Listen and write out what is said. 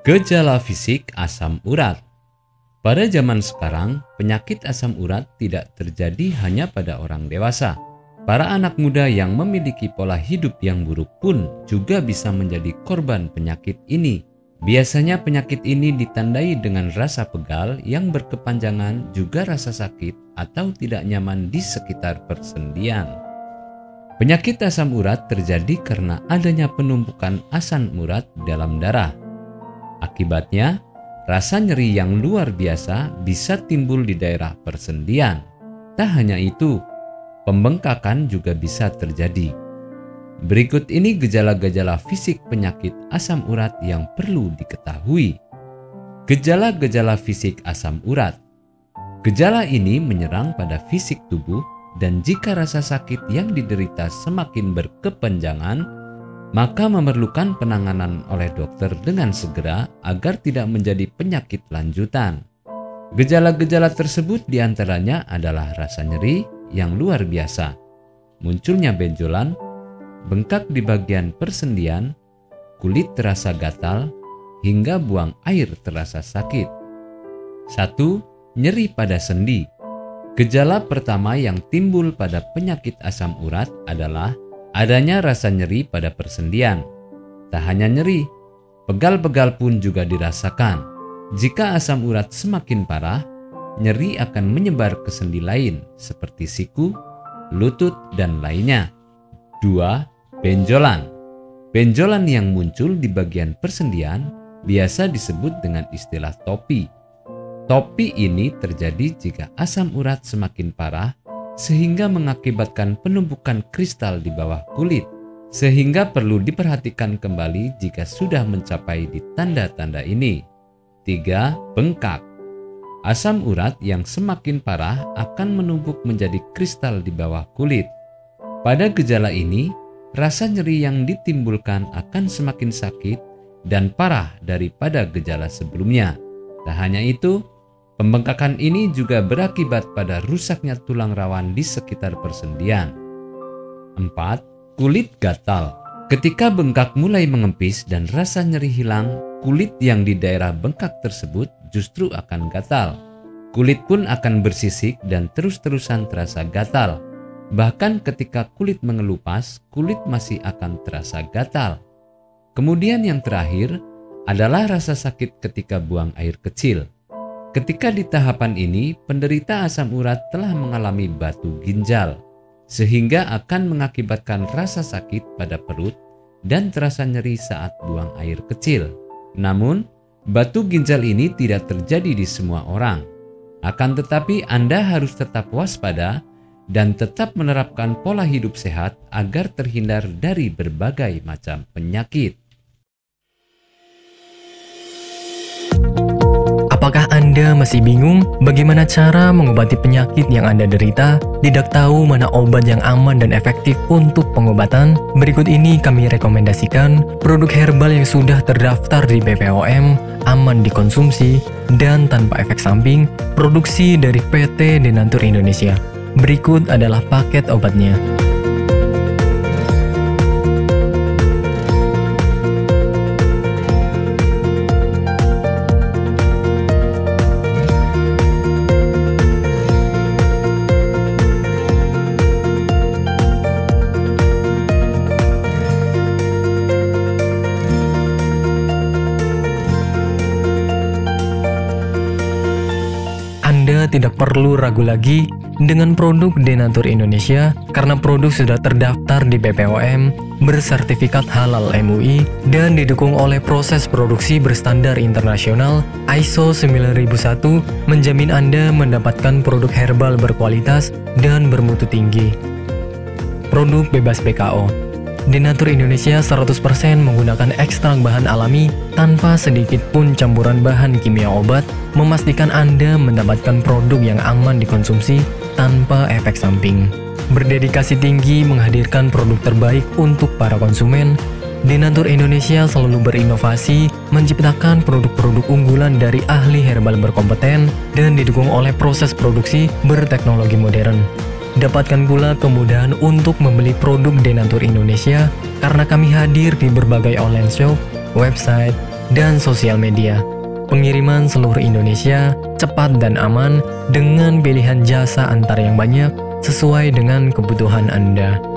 Gejala fisik asam urat. Pada zaman sekarang, penyakit asam urat tidak terjadi hanya pada orang dewasa. Para anak muda yang memiliki pola hidup yang buruk pun juga bisa menjadi korban penyakit ini. Biasanya penyakit ini ditandai dengan rasa pegal yang berkepanjangan, juga rasa sakit atau tidak nyaman di sekitar persendian. Penyakit asam urat terjadi karena adanya penumpukan asam urat dalam darah. Akibatnya, rasa nyeri yang luar biasa bisa timbul di daerah persendian. Tak hanya itu, pembengkakan juga bisa terjadi. Berikut ini gejala-gejala fisik penyakit asam urat yang perlu diketahui. Gejala-gejala fisik asam urat. Gejala ini menyerang pada fisik tubuh, dan jika rasa sakit yang diderita semakin berkepanjangan, maka memerlukan penanganan oleh dokter dengan segera agar tidak menjadi penyakit lanjutan. Gejala-gejala tersebut diantaranya adalah rasa nyeri yang luar biasa, munculnya benjolan, bengkak di bagian persendian, kulit terasa gatal, hingga buang air terasa sakit. 1. Nyeri pada sendi. Gejala pertama yang timbul pada penyakit asam urat adalah adanya rasa nyeri pada persendian. Tak hanya nyeri, pegal-pegal pun juga dirasakan. Jika asam urat semakin parah, nyeri akan menyebar ke sendi lain seperti siku, lutut, dan lainnya. 2. Benjolan. Benjolan yang muncul di bagian persendian biasa disebut dengan istilah topi. Topi ini terjadi jika asam urat semakin parah sehingga mengakibatkan penumpukan kristal di bawah kulit, sehingga perlu diperhatikan kembali jika sudah mencapai di tanda-tanda ini. 3. Bengkak. Asam urat yang semakin parah akan menumpuk menjadi kristal di bawah kulit. Pada gejala ini, rasa nyeri yang ditimbulkan akan semakin sakit dan parah daripada gejala sebelumnya. Tak hanya itu, pembengkakan ini juga berakibat pada rusaknya tulang rawan di sekitar persendian. 4. Kulit gatal. Ketika bengkak mulai mengempis dan rasa nyeri hilang, kulit yang di daerah bengkak tersebut justru akan gatal. Kulit pun akan bersisik dan terus-terusan terasa gatal. Bahkan ketika kulit mengelupas, kulit masih akan terasa gatal. Kemudian yang terakhir adalah rasa sakit ketika buang air kecil. Ketika di tahapan ini, penderita asam urat telah mengalami batu ginjal, sehingga akan mengakibatkan rasa sakit pada perut dan terasa nyeri saat buang air kecil. Namun, batu ginjal ini tidak terjadi di semua orang. Akan tetapi Anda harus tetap waspada dan tetap menerapkan pola hidup sehat agar terhindar dari berbagai macam penyakit. Apakah Anda masih bingung bagaimana cara mengobati penyakit yang Anda derita? Tidak tahu mana obat yang aman dan efektif untuk pengobatan? Berikut ini kami rekomendasikan produk herbal yang sudah terdaftar di BPOM, aman dikonsumsi, dan tanpa efek samping, produksi dari PT Denatur Indonesia. Berikut adalah paket obatnya. Anda tidak perlu ragu lagi dengan produk Denatur Indonesia karena produk sudah terdaftar di BPOM, bersertifikat halal MUI, dan didukung oleh proses produksi berstandar internasional ISO 9001, menjamin Anda mendapatkan produk herbal berkualitas dan bermutu tinggi. Produk bebas BKO. Denatur Indonesia 100% menggunakan ekstrak bahan alami tanpa sedikit pun campuran bahan kimia obat, memastikan Anda mendapatkan produk yang aman dikonsumsi tanpa efek samping. Berdedikasi tinggi menghadirkan produk terbaik untuk para konsumen, Denatur Indonesia selalu berinovasi, menciptakan produk-produk unggulan dari ahli herbal berkompeten dan didukung oleh proses produksi berteknologi modern. Dapatkan pula kemudahan untuk membeli produk Denatur Indonesia karena kami hadir di berbagai online shop, website, dan sosial media. Pengiriman seluruh Indonesia cepat dan aman dengan pilihan jasa antar yang banyak sesuai dengan kebutuhan Anda.